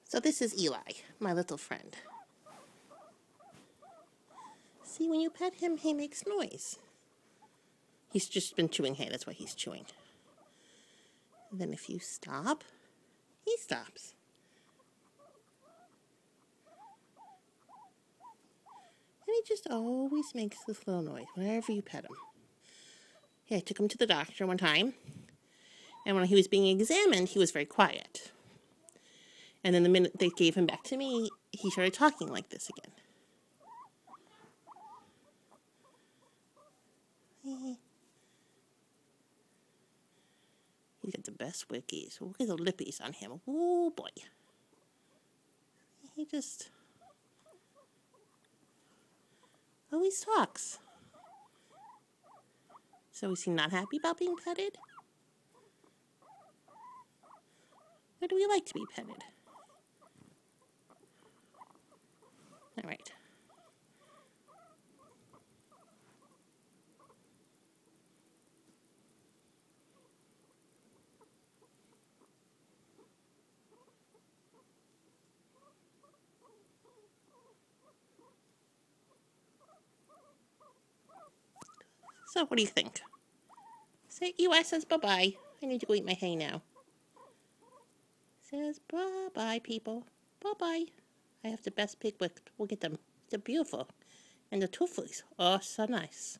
So this is Eli, my little friend. See, when you pet him, he makes noise. He's just been chewing hay, that's why he's chewing. And then if you stop, he stops. And he just always makes this little noise whenever you pet him. Yeah, I took him to the doctor one time, and when he was being examined, he was very quiet. And then the minute they gave him back to me, he started talking like this again. He's got the best wickies. Look at the lippies on him. Oh boy. He just always talks. So is he not happy about being petted? Or do we like to be petted? All right. So what do you think? Say, Eli says bye-bye. I need to go eat my hay now. Says bye-bye, people. Bye-bye. I have the best pig whip. We'll get them. They're beautiful. And the tooflies. Oh, so nice.